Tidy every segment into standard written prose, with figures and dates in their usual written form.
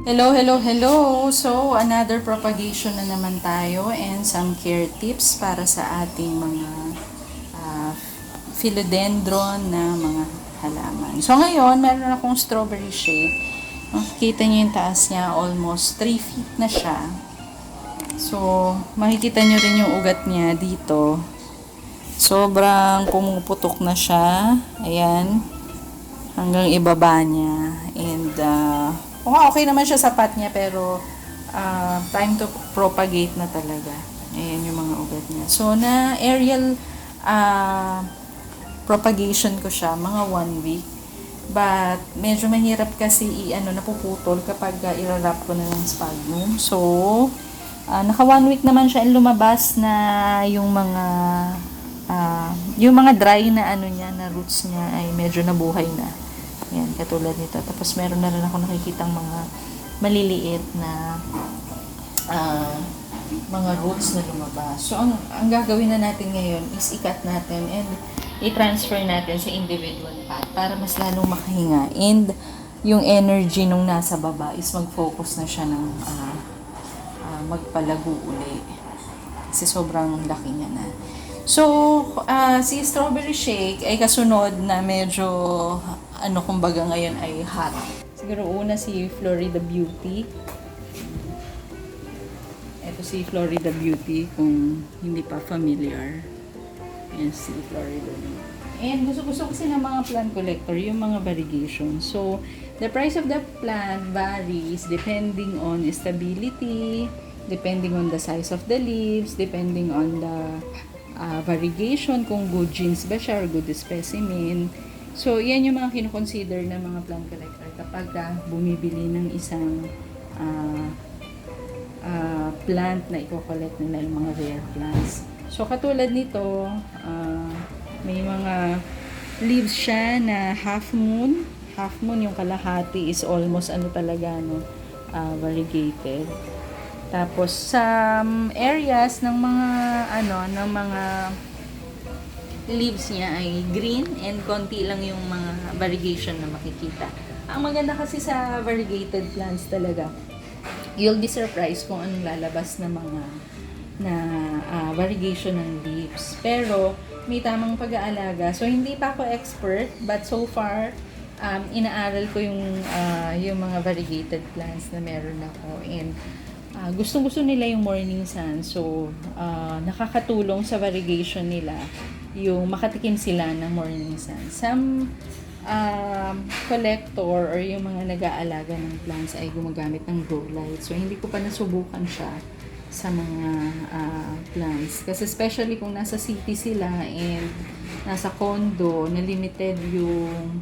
Hello, hello, hello! So, another propagation na naman tayo and some care tips para sa ating mga ah, philodendron na mga halaman. So, ngayon, meron akong strawberry shade. Makikita niyo yung taas niya, almost 3 feet na siya. So, makikita niyo rin yung ugat niya dito. Sobrang pumuputok na siya. Ayan. Hanggang ibaba niya. And, okay naman siya sa pot niya, pero time to propagate na talaga. Ayan yung mga ugat niya. So, na aerial propagation ko siya, mga 1 week. But, medyo mahirap kasi napuputol kapag irarap ko na ng sphagnum. So, naka 1 week naman siya and lumabas na yung mga dry na niya, na roots niya ay medyo nabuhay na. Yan, katulad nito. Tapos meron na rin ako nakikitang mga maliliit na mga roots na lumabas. So, ang gagawin na natin ngayon is i-cut natin and i-transfer natin sa individual pot para mas lalong makahinga. And yung energy nung nasa baba is mag-focus na siya ng magpalago uli. Kasi sobrang laki niya na. So, si strawberry shake ay kasunod na medyo kumbaga ngayon ay hot. Siguro una si Florida Beauty. Ito si Florida Beauty kung hindi pa familiar. Ayan si Florida Beauty. And gusto kasi ng mga plant collector yung mga variegation. So, the price of the plant varies depending on stability, depending on the size of the leaves, depending on the variegation, kung good genes ba siya or good specimen. So, yan yung mga kinoconsider ng mga plant collector kapag bumibili ng isang plant na i-collect nila, yung mga rare plants. So, katulad nito, may mga leaves siya na half moon. Half moon, yung kalahati is almost variegated. Tapos, sa areas ng mga leaves niya ay green and konti lang yung mga variegation na makikita. Ang maganda kasi sa variegated plants talaga, you'll be surprised kung anong lalabas na mga variegation ng leaves. Pero may tamang pag-aalaga. So hindi pa ako expert, but so far inaaral ko yung mga variegated plants na meron ako, and gustong-gusto nila yung morning sun. So nakakatulong sa variegation nila yung makatikim sila ng morning sun. Some collector or yung mga nag-aalaga ng plants ay gumagamit ng grow light. So, hindi ko pa nasubukan siya sa mga plants. Kasi especially kung nasa city sila and nasa condo, na limited yung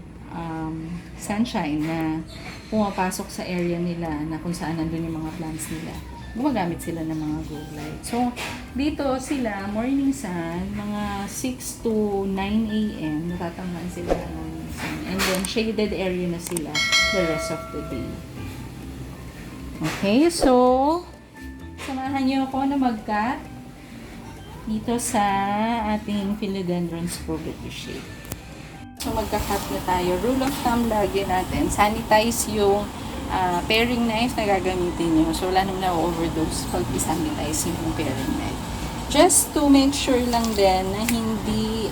sunshine na pumapasok sa area nila na kung saan nandun yung mga plants nila, gumagamit sila ng mga grow light. So, dito sila, morning sun, mga 6 to 9 a.m., natatamnan sila ng sun. And then, shaded area na sila the rest of the day. Okay, so, samahan niyo ako na mag-cut dito sa ating philodendron strawberry shade. So, magka-cut na tayo. Rule of thumb lagi natin, sanitize yung paring knife na gagamitin nyo. So, wala naman na-overdose pag isanitize yung paring knife. Just to make sure lang din na hindi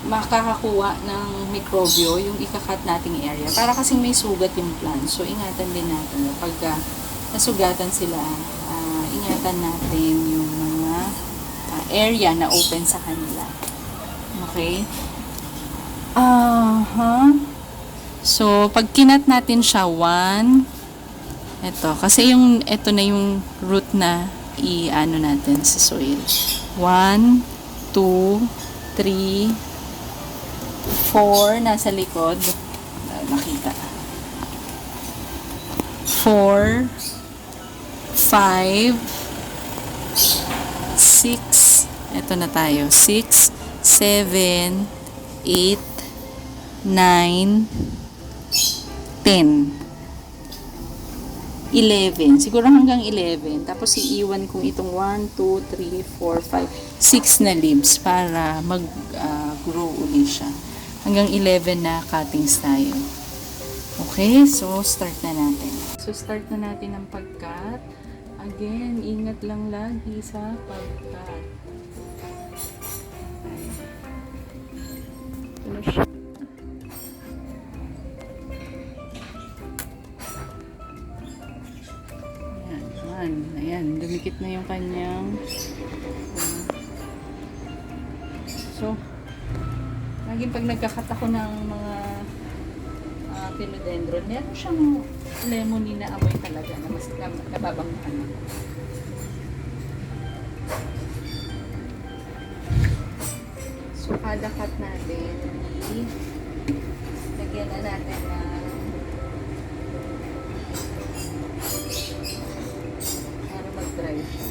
makakakuha ng mikrobyo yung ikakat nating area. Para kasing may sugat yung plant. So, ingatan din natin. Pag nasugatan sila, ingatan natin yung mga area na open sa kanila. Okay? So, pag kinat natin siya, kasi ito na yung root na natin sa soil. 1, 2, 3, 4, nasa likod. Makita. 4, 5, 6, ito na tayo. 6, 7, 8, 9, 10, 11. Siguro hanggang 11. Tapos iiwan kong itong 1, 2, 3, 4, 5, 6 na leaves para mag-grow uli siya. Hanggang 11 na cuttings tayo. Okay, so start na natin. So start na natin ang pagkat. Again, ingat lang lagi sa pagkat. Ito na siya. Ayan, dumikit na yung kanyang so, laging pag nagkakat ako ng mga philodendron, meron siyang lemony na amoy talaga na mas nababanggaan ako. So, kada cut natin, lagyan na natin ng para mag-dry siya.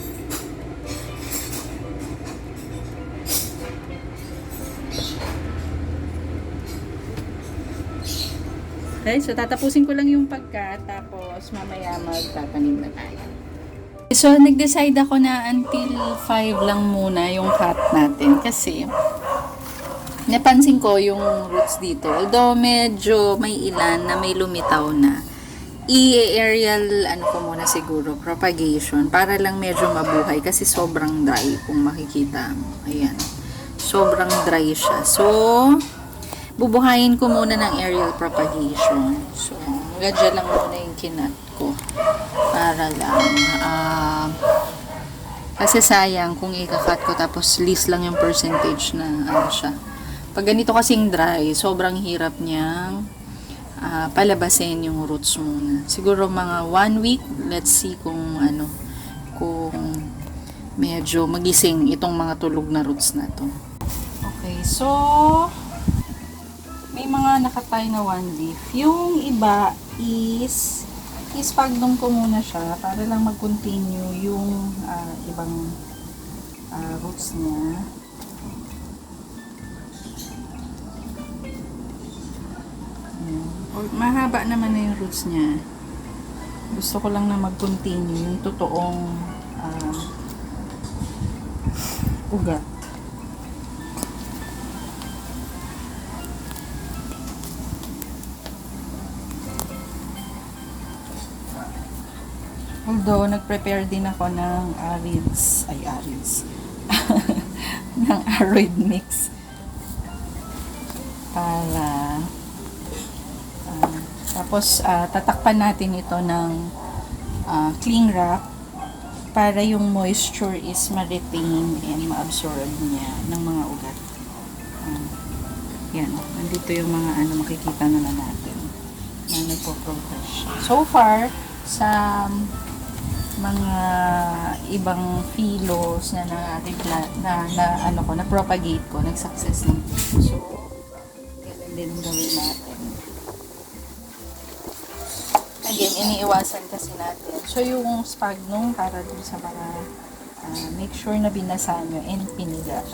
Okay, so tatapusin ko lang yung pagkat, tapos mamaya magtatanim na tayo. So, nag-decide ako na until 5 lang muna yung cut natin kasi napansin ko yung roots dito. Although medyo may ilan na may lumitaw na, i-aerial ko muna siguro, propagation, para lang medyo mabuhay kasi sobrang dry kung makikita mo. Ayan. Sobrang dry siya. So, bubuhayin ko muna ng aerial propagation. So, gadya lang muna yung kinat ko. Para lang. Kasi sayang kung ikakat ko tapos list lang yung percentage na siya. Pag ganito kasing dry, sobrang hirap niyang palabasin yung roots muna. Siguro mga 1 week, let's see kung kung medyo magising itong mga tulog na roots na to. Okay, so may mga nakatay na 1 leaf. Yung iba is sphagnum ko muna siya para lang mag-continue yung ibang roots niya. Mahaba naman na yung roots niya. Gusto ko lang na mag-continue yung totoong ugat. Although, nag-prepare din ako ng arids, ng arid mix para tapos tatakpan natin ito ng cling wrap para yung moisture is ma-retain and ma-absorb niya ng mga ugat. Yan, nandito yung mga makikita na natin na nagpo-progress siya. So far, sa mga ibang philos na na-propagate ko, nag-success naman. So, ganun din gawin natin. Again, iniiwasan kasi natin. So, yung sphagnum para dun sa mga make sure na binasa nyo and piniga.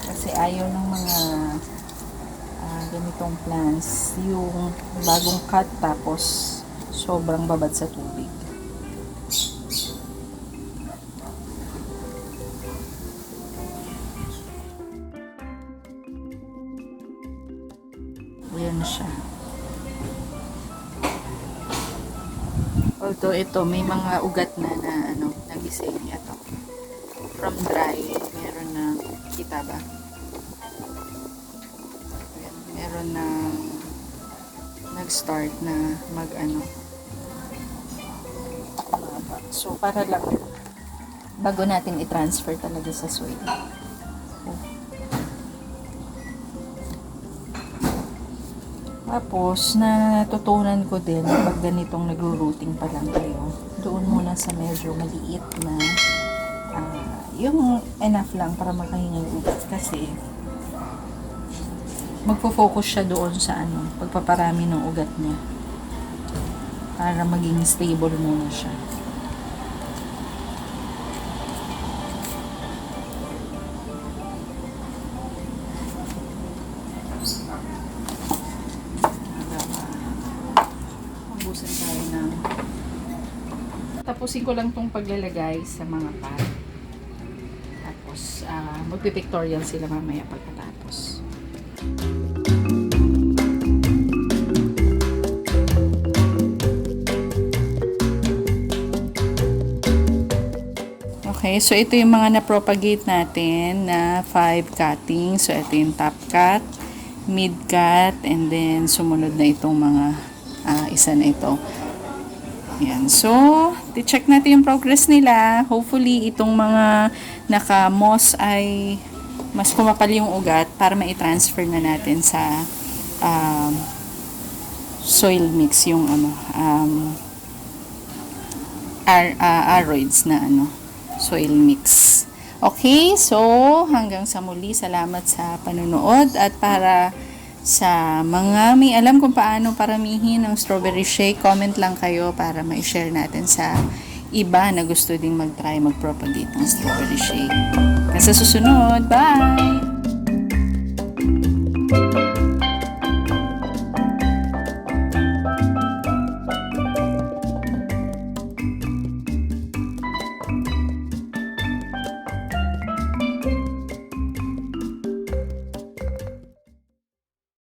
Kasi ayaw ng mga ganitong plants yung bagong cut tapos sobrang babad sa tubig. Ayan siya. Although ito, may mga ugat na nagising. Ito. From dry, meron na, kita ba? Ayan, meron na nag-start na So, para lang bago natin i-transfer talaga sa soil. Tapos, natutunan ko din pag ganitong nagro-rooting pa lang kayo, doon muna sa medyo maliit na yung enough lang para makahinga yung ugat kasi magfo-focus siya doon sa pagpaparami ng ugat niya para maging stable muna siya. Tapusin ko lang tong paglalagay sa mga pot. Tapos, magpipictorial sila mamaya pagkatapos. Okay, so ito yung mga na-propagate natin na 5 cuttings. So ito yung top cut, mid cut, and then sumunod na itong mga isa na ito. Yan. So, i-check natin yung progress nila. Hopefully, itong mga naka-moss ay mas kumapal yung ugat para ma-transfer na natin sa soil mix, yung aroids na soil mix. Okay, so hanggang sa muli, salamat sa panonood, at para sa mga may alam kung paano paramihin ang strawberry shake, comment lang kayo para ma-share natin sa iba na gusto ding mag-try mag-propagate ng strawberry shake. Sa susunod, bye!